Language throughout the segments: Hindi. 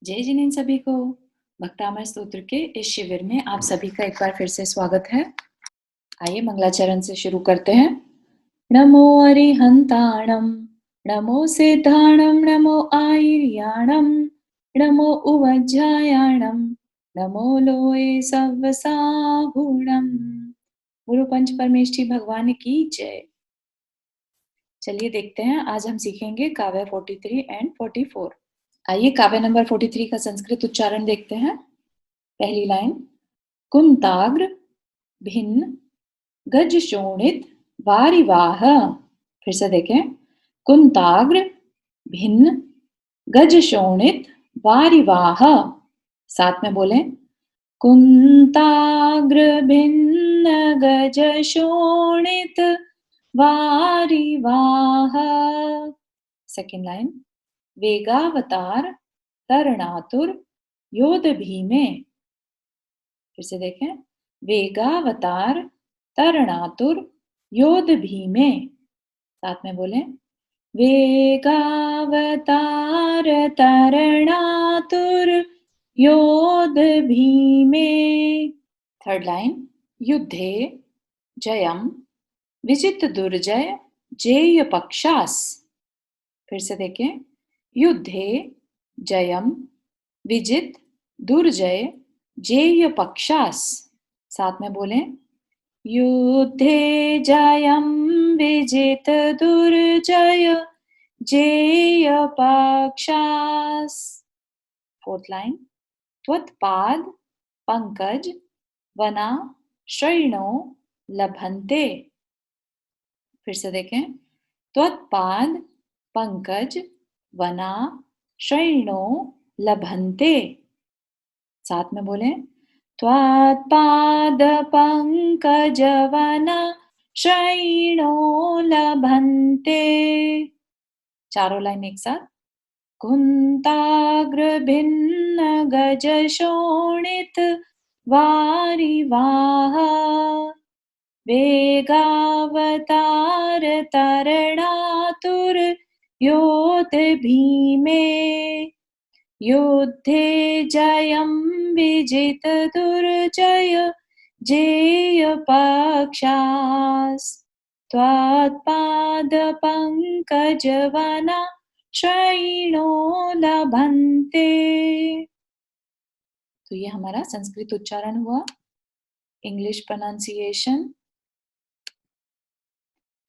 जय जिनेन सभी को। भक्तामय स्तोत्र के इस शिविर में आप सभी का एक बार फिर से स्वागत है। आइए मंगलाचरण से शुरू करते हैं। नमो अरिहंताणम, नमो सिद्धाणम, नमो आयर्याणम, नमो उवज्जायाणम, नमो लोए सव्वसाहुणम। गुरु पंच परमेष्ठी भगवान की जय। चलिए देखते हैं, आज हम सीखेंगे काव्य 43 एंड 44। आइए काव्य नंबर 43 का संस्कृत उच्चारण देखते हैं। पहली लाइन, कुंताग्र भिन्न गज शोणित वारिवाह। फिर से देखें, कुंताग्र भिन्न गज शोणित वारिवाह। साथ में बोलें, कुंताग्र भिन्न गज शोणित वारिवाह। Second line, वेगावतार तरणातुर Yodha भीमे। फिर से देखें, वेगावतार तरणातुर योध भीमे। साथ में बोलें, वेगावतार तरणातुर योध भीमे। थर्ड लाइन, युद्धे जयम विजित दुर्जय जेय पक्षास। फिर से देखें, युद्धे जयम विजित दुर्जय जेय पक्षास। साथ में बोलें, युद्धे जयम विजित दुर्जय जेय पक्षास। फोर्थ लाइन, त्वत्पाद पंकज वना श्रैणो लभन्ते। फिर से देखें, त्वत्पाद पंकज वना श्रैणो लभन्ते। साथ में बोलें, त्वत्पाद पंकज वना श्रैणो लभन्ते। चारों लाइन एक साथ, कुंताग्र भिन्न गज शोणित वारिवाह, वेगावतार तरणातुर योध भीमे। युद्धे जयम विजित दुर्जय जेय पक्षास, त्वत्पाद पंकज वना श्रैणो लभन्ते। तो ये हमारा संस्कृत उच्चारण हुआ। English pronunciation.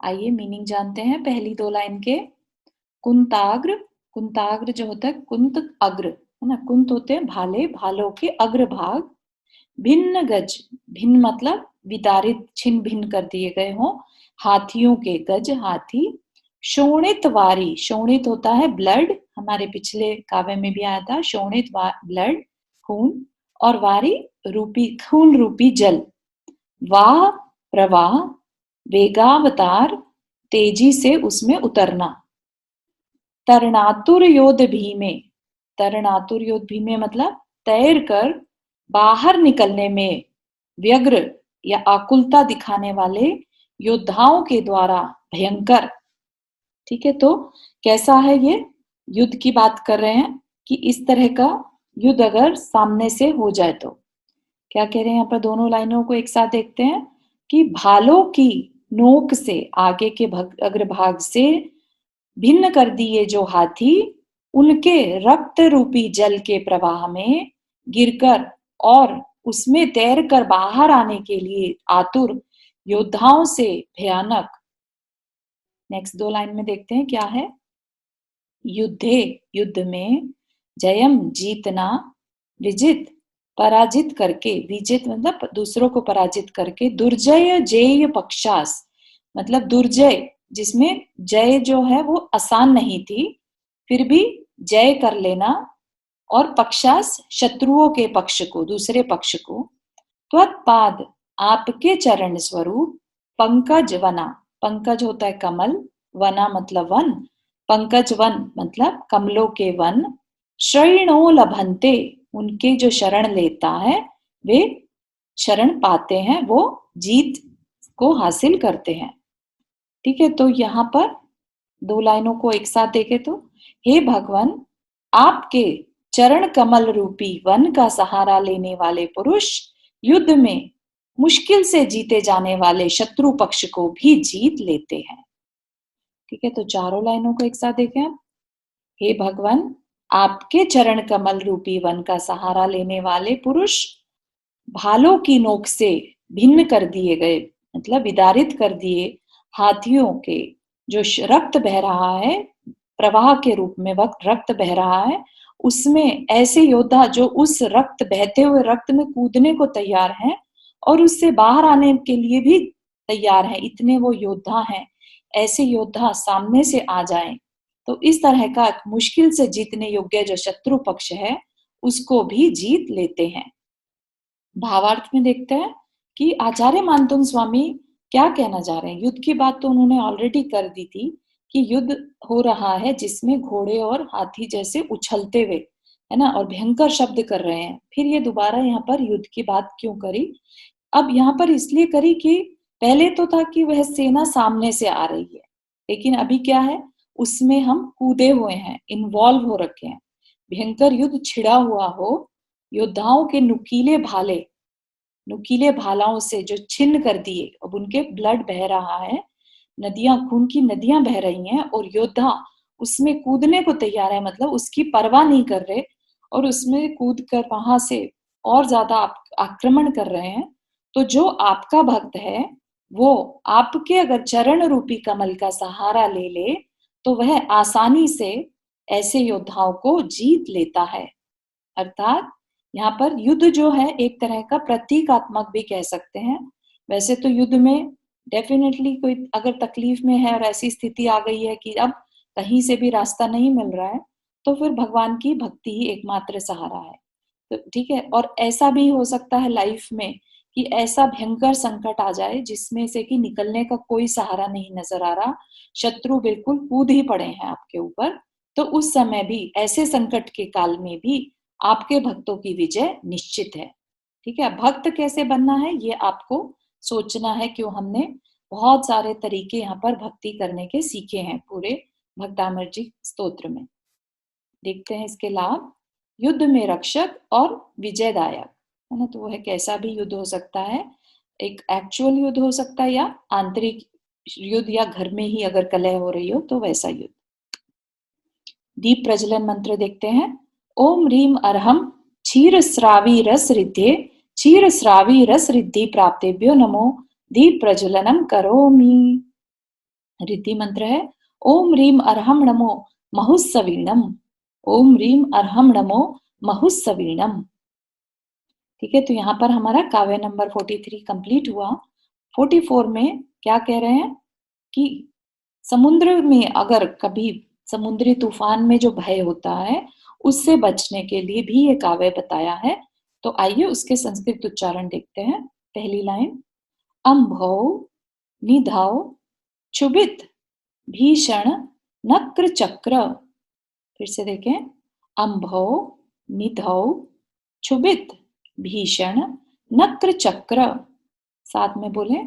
आइए मीनिंग जानते हैं पहली दो लाइन के। कुंताग्र, कुंताग्र जो होता है कुंत अग्र, है ना। कुंत होते हैं भाले, भालों के अग्र भाग। भिन्न गज, भिन्न मतलब विदारित, छिन्न भिन्न कर दिए गए हों। हाथियों के गज, हाथी। शोणित वारी, शोणित होता है ब्लड, हमारे पिछले काव्य में भी आया था शोणित ब्लड, खून। और वारी रूपी, खून रूपी जल। वाह प्रवाह, वेगावतार तेजी से उसमें उतरना। तरणातुर योध भीमे, तरणातुर योध भीमे मतलब तैर कर बाहर निकलने में व्यग्र या आकुलता दिखाने वाले योद्धाओं के द्वारा भयंकर। ठीक है, तो कैसा है ये? युद्ध की बात कर रहे हैं कि इस तरह का युद्ध अगर सामने से हो जाए तो क्या कह रहे हैं यहाँ पर। दोनों लाइनों को एक साथ देखते हैं कि भालों की नोक से, आगे के अग्रभाग से भिन्न कर दिए जो हाथी, उनके रक्त रूपी जल के प्रवाह में गिरकर और उसमें तैरकर बाहर आने के लिए आतुर योद्धाओं से भयानक। नेक्स्ट दो लाइन में देखते हैं क्या है। युद्धे, युद्ध में। जयम, जीतना। विजित, पराजित करके। विजित मतलब दूसरों को पराजित करके। दुर्जय जेय पक्षास मतलब दुर्जय, जिसमें जय जो है वो आसान नहीं थी, फिर भी जय कर लेना। और पक्षास, शत्रुओं के पक्ष को, दूसरे पक्ष को। त्वत्पाद, आपके चरण स्वरूप। पंकज वना, पंकज होता है कमल, वना मतलब वन, पंकज वन मतलब कमलों के वन। शरणो लभन्ते, उनके जो शरण लेता है वे शरण पाते हैं, वो जीत को हासिल करते हैं। ठीक है, तो यहाँ पर दो लाइनों को एक साथ देखें तो, हे भगवान, आपके चरण कमल रूपी वन का सहारा लेने वाले पुरुष युद्ध में मुश्किल से जीते जाने वाले शत्रु पक्ष को भी जीत लेते हैं। ठीक है, तो चारों लाइनों को एक साथ देखें आप। हे भगवान, आपके चरण कमल रूपी वन का सहारा लेने वाले पुरुष भालों की नोक से भिन्न कर दिए गए, मतलब विदारित कर दिए हाथियों के जो रक्त बह रहा है, प्रवाह के रूप में वक्त रक्त बह रहा है, उसमें ऐसे योद्धा जो उस रक्त बहते हुए रक्त में कूदने को तैयार हैं और उससे बाहर आने के लिए भी तैयार हैं, इतने वो योद्धा हैं। ऐसे योद्धा सामने से आ जाएं तो इस तरह का मुश्किल से जीतने योग्य जो शत्रु पक्ष है उसको भी जीत लेते हैं। भावार्थ में देखते हैं कि आचार्य मानतुंग स्वामी क्या कहना चाह रहे हैं। युद्ध की बात तो उन्होंने ऑलरेडी कर दी थी कि युद्ध हो रहा है जिसमें घोड़े और हाथी जैसे उछलते हुए, है ना, और भयंकर शब्द कर रहे हैं। फिर ये दोबारा यहाँ पर युद्ध की बात क्यों करी? अब यहाँ पर इसलिए करी कि पहले तो था कि वह सेना सामने से आ रही है, लेकिन अभी क्या है, उसमें हम कूदे हुए हैं, इन्वॉल्व हो रखे हैं। भयंकर युद्ध छिड़ा हुआ हो, योद्धाओं के नुकीले भालाओं से जो छिन्न कर दिए, अब उनके ब्लड बह रहा है, नदियां, खून की नदियां बह रही हैं और योद्धा उसमें कूदने को तैयार है, मतलब उसकी परवाह नहीं कर रहे और उसमें कूद कर वहां से और ज्यादा आक्रमण कर रहे हैं। तो जो आपका भक्त है वो आपके अगर चरण रूपी कमल का सहारा ले ले तो वह आसानी से ऐसे योद्धाओं को जीत लेता है। अर्थात यहाँ पर युद्ध जो है एक तरह का प्रतीकात्मक भी कह सकते हैं। वैसे तो युद्ध में डेफिनेटली कोई अगर तकलीफ में है और ऐसी स्थिति आ गई है कि अब कहीं से भी रास्ता नहीं मिल रहा है तो फिर भगवान की भक्ति ही एकमात्र सहारा है। तो ठीक है, और ऐसा भी हो सकता है लाइफ में कि ऐसा भयंकर संकट आ जाए जिसमें से कि निकलने का कोई सहारा नहीं नजर आ रहा, शत्रु बिल्कुल कूद ही पड़े हैं आपके ऊपर, तो उस समय भी, ऐसे संकट के काल में भी आपके भक्तों की विजय निश्चित है। ठीक है, भक्त कैसे बनना है ये आपको सोचना है, क्यों हमने बहुत सारे तरीके यहाँ पर भक्ति करने के सीखे हैं पूरे भक्तामृत जी स्तोत्र में। देखते हैं इसके लाभ। युद्ध में रक्षक और विजयदायक, है ना, तो वह कैसा भी युद्ध हो सकता है, एक एक्चुअल युद्ध हो सकता है या आंतरिक युद्ध, या घर में ही अगर कलह हो रही हो तो वैसा युद्ध। दीप प्रज्वलन मंत्र देखते हैं। ओम रीम अरहम क्षीर श्रावी रस रिद्धे क्षीर श्रावी रस रिद्धि प्राप्तेभ्यो नमो दीप प्रज्वलनम करोमि। रिद्धि मंत्र है ओम रीम अरहम नमो महुस्सवीणम। ओम रीम अरहम नमो महुस्सवीणम। ठीक है, तो यहाँ पर हमारा काव्य नंबर 43 कंप्लीट हुआ। 44 में क्या कह रहे हैं कि समुद्र में अगर कभी समुद्री तूफान में जो भय होता है उससे बचने के लिए भी ये काव्य बताया है। तो आइए उसके संस्कृत उच्चारण देखते हैं। पहली लाइन, अम्भौ निधौ क्षुभित भीषण नक्र चक्र। फिर से देखें, अम्भौ निधौ क्षुभित भीषण नक्र चक्र। साथ में बोले,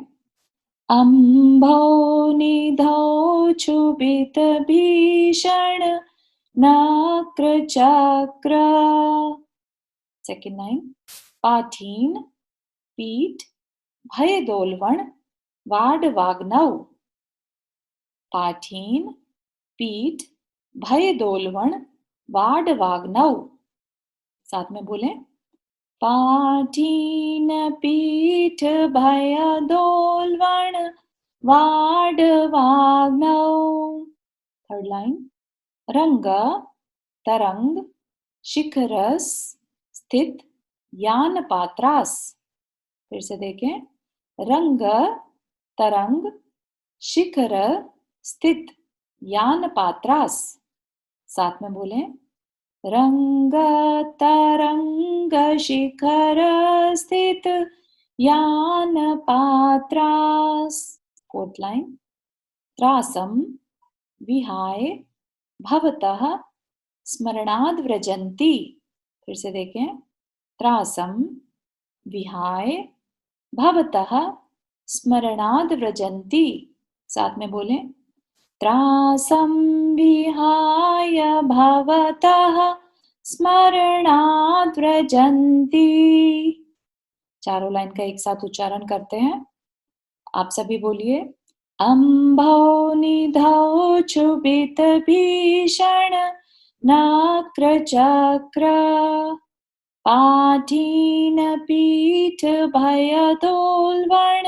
अम्भौ निधौ क्षुभित भीषण नक्र चक्र। सेकेंड लाइन, पाठीन पीठ भय दोलवण वाडवाग्नौ। पाठीन पीठ भय दोलवण वाडवाग्नौ। साथ में बोले, पाठीन पीठ भय दोलवण वाडवाग्नौ। थर्ड लाइन, रंग तरंग शिखरस स्थित यान पात्रास। फिर से देखें, रंग तरंग शिखर स्थित यान पात्रास। साथ में बोले, रंग तरंग शिखर स्थित यान पात्रास। फोर्थ लाइन, त्रासम विहाय भवतः स्मरणाद व्रजंती। फिर से देखें, त्रासम विहाय भवतः स्मरणाद व्रजंती। साथ में बोले, त्रासम विहाय भवतः स्मरणाद् व्रजन्ति। चारों लाइन का एक साथ उच्चारण करते हैं। आप सभी बोलिए। अम्भौ निधौ क्षुभित भीषण नक्र चक्र पाठीन पीठ भयदोल्बण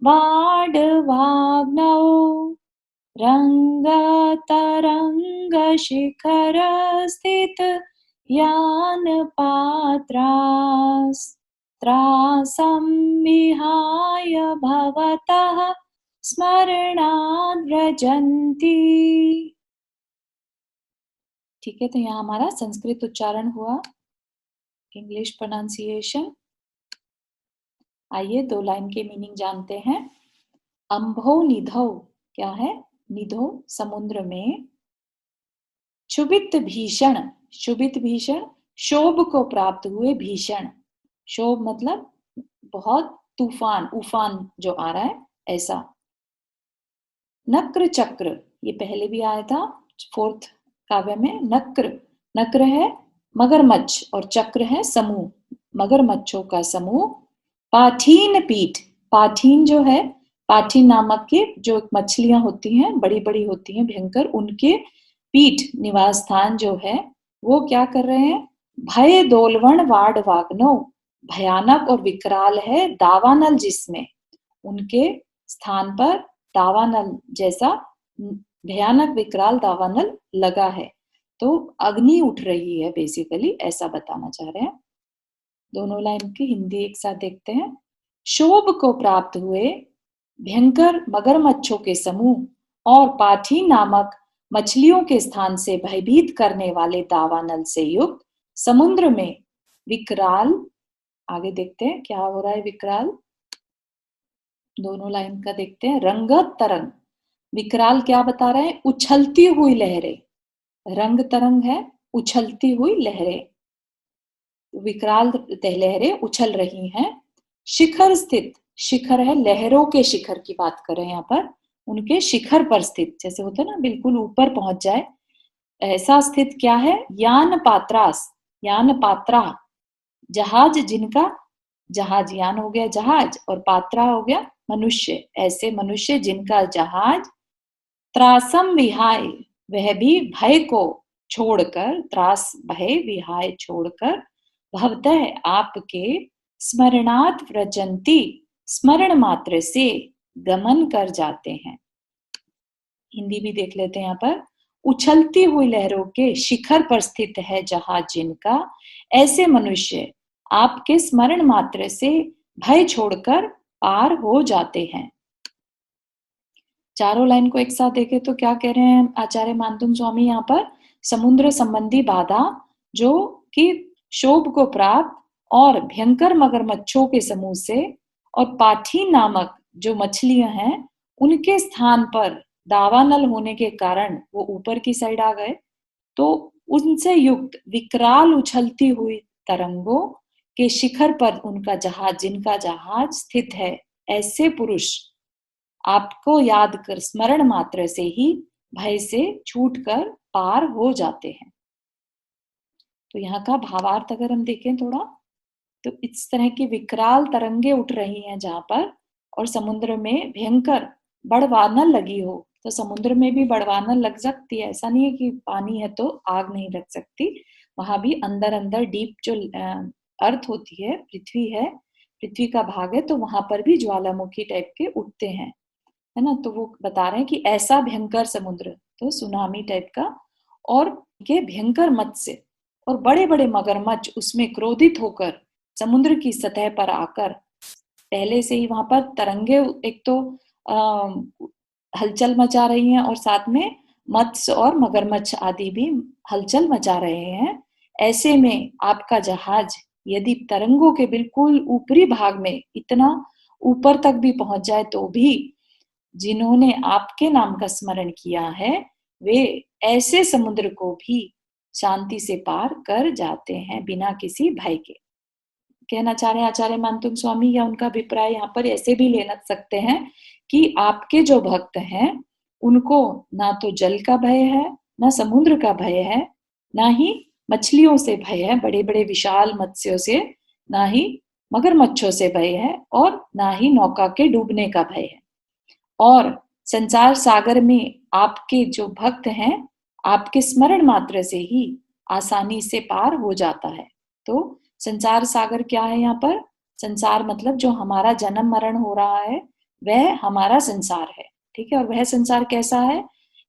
वाडवाग्नौ रंगतरंग शिखर स्थित यान पात्रास त्रासं विहाय भवतः स्मरणाद् व्रजन्ति। ठीक है, तो यहाँ हमारा संस्कृत उच्चारण हुआ, इंग्लिश प्रोनाउंसिएशन। आइए 2 लाइन के मीनिंग जानते हैं। अम्भो निधौ क्या है? निधो समुद्र में, क्षुभित भीषण, क्षुभित भीषण शोभ को प्राप्त हुए, भीषण शोभ मतलब बहुत तूफान, उफान जो आ रहा है ऐसा। नक्र चक्र ये पहले भी आया था 4th काव्य में। नक्र, नक्र है मगरमच्छ और चक्र है समूह, मगरमच्छों का समूह। पाठीन पीठ, पाठीन जो है, पाठीन नामक के जो मछलियां होती हैं, बड़ी बड़ी होती हैं भयंकर, उनके पीठ निवास स्थान जो है वो क्या कर रहे हैं? भय दोलवण वाड वाग्नो, भयानक और विकराल है दावानल, जिसमें उनके स्थान पर दावानल जैसा भयानक विकराल दावानल लगा है। तो अग्नि उठ रही है बेसिकली, ऐसा बताना चाह रहे हैं। दोनों लाइन की हिंदी एक साथ देखते हैं। शोभ को प्राप्त हुए भयंकर मगरमच्छों के समूह और पाठी नामक मछलियों के स्थान से भयभीत करने वाले दावानल से युक्त समुद्र में विकराल, आगे देखते हैं क्या हो रहा है विकराल, दोनों लाइन का देखते हैं। रंगत तरंग, विकराल क्या बता रहे हैं? उछलती हुई लहरें, रंग तरंग है उछलती हुई लहरें, विकराल लहरें उछल रही हैं। शिखर स्थित, शिखर है लहरों के शिखर की बात कर रहे हैं यहाँ पर, उनके शिखर पर स्थित, जैसे होता है ना बिल्कुल ऊपर पहुंच जाए ऐसा स्थित क्या है? यान पात्रास, यान पात्रा जहाज जिनका, जहाज यान हो गया जहाज और पात्रा हो गया मनुष्य, ऐसे मनुष्य जिनका जहाज त्रासम विहाय, वह भी भय को छोड़कर, त्रास भय विहाय छोड़कर, भवतः आपके स्मरणात् व्रजन्ति, स्मरण मात्र से गमन कर जाते हैं। हिंदी भी देख लेते हैं यहाँ पर। उछलती हुई लहरों के शिखर पर स्थित है जहाज जिनका, ऐसे मनुष्य आपके स्मरण मात्र से भय छोड़कर पार हो जाते हैं। चारों लाइन को एक साथ देखें तो क्या कह रहे हैं आचार्य मानतुंग स्वामी यहाँ पर? समुद्र संबंधी बाधा जो कि शोभ को प्राप्त और भयंकर मगरमच्छों के समूह से और पाठी नामक जो मछलियां हैं उनके स्थान पर दावानल होने के कारण वो ऊपर की साइड आ गए, तो उनसे युक्त विकराल उछलती हुई तरंगों के शिखर पर उनका जहाज, जिनका जहाज स्थित है, ऐसे पुरुष आपको याद कर स्मरण मात्र से ही भय से छूटकर पार हो जाते हैं। तो यहाँ का भावार्थ अगर हम देखें थोड़ा, तो इस तरह की विकराल तरंगे उठ रही हैं जहां पर, और समुद्र में भयंकर बड़वानल लगी हो, तो समुद्र में भी बड़वानल लग सकती है, ऐसा नहीं है कि पानी है तो आग नहीं लग सकती, वहां भी अंदर अंदर डीप जो अर्थ होती है, पृथ्वी है, पृथ्वी का भाग है, तो वहां पर भी ज्वालामुखी टाइप के उठते हैं, है ना। तो वो बता रहे हैं कि ऐसा भयंकर समुद्र, तो सुनामी टाइप का, और के भयंकर मत्स्य और बड़े बड़े मगरमच्छ उसमें क्रोधित होकर समुद्र की सतह पर आकर, पहले से ही वहां पर तरंगे एक तो हलचल मचा रही हैं और साथ में मत्स्य और मगरमच्छ आदि भी हलचल मचा रहे हैं। ऐसे में आपका जहाज यदि तरंगों के बिल्कुल ऊपरी भाग में इतना ऊपर तक भी पहुंच जाए, तो भी जिन्होंने आपके नाम का स्मरण किया है वे ऐसे समुद्र को भी शांति से पार कर जाते हैं बिना किसी भय के। कहना चाह रहे हैं आचार्य मानतुंग स्वामी, या उनका अभिप्राय यहाँ पर ऐसे भी लेना सकते हैं कि आपके जो भक्त हैं उनको ना तो जल का भय है, ना समुद्र का भय है, ना ही मछलियों से भय है, बड़े बड़े विशाल मत्स्यों से, ना ही मगरमच्छों से भय है, और ना ही नौका के डूबने का भय है। और संसार सागर में आपके जो भक्त हैं, आपके स्मरण मात्र से ही आसानी से पार हो जाता है। तो संसार सागर क्या है यहाँ पर? संसार मतलब जो हमारा जन्म मरण हो रहा है, वह हमारा संसार है। ठीक है, और वह संसार कैसा है?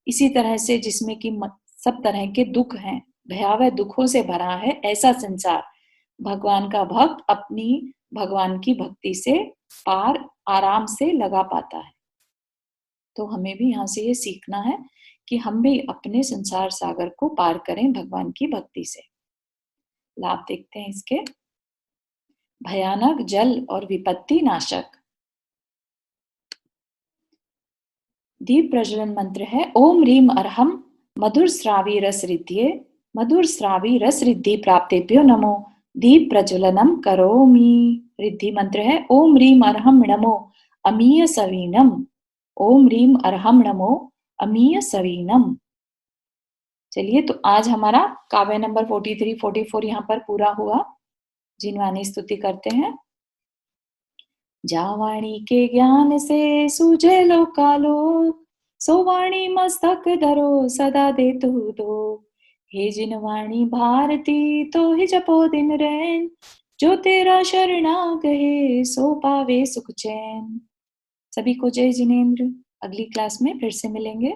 इसी तरह से जिसमें कि सब तरह के दुख हैं, भयावह दुखों से भरा है, ऐसा संसार भगवान का भक्त अपनी भगवान की भक्ति से पार आराम से लगा पाता है। तो हमें भी यहाँ से ये सीखना है कि हम भी अपने संसार सागर को पार करें भगवान की भक्ति से। लाभ देखते हैं इसके। भयानक जल और विपत्ति नाशक। दीप प्रज्वलन मंत्र है ओम रीम अरहम मधुर श्रावी रस रिद्धिये, मधुर श्रावी रस रिद्धि प्राप्तेभ्यो नमो दीप प्रज्वलनम करोमि। रिद्धि मंत्र है ओम रीम अरहम नमो अमीय सवीनम, ओम रीम अरहम नमो अमीय सवीनम। चलिए, तो आज हमारा काव्य नंबर 43, 44 यहाँ पर पूरा हुआ। जिनवानी स्तुति करते हैं। जावाणी के ज्ञान से सूझे लोकालोक, सो वाणी मस्तक धरो सदा दे तू दो। हे जिनवाणी भारती तो ही जपो दिन रैन, जो तेरा शरणा गए सो पावे सुख चैन। सभी को जय जिनेन्द्र। अगली क्लास में फिर से मिलेंगे।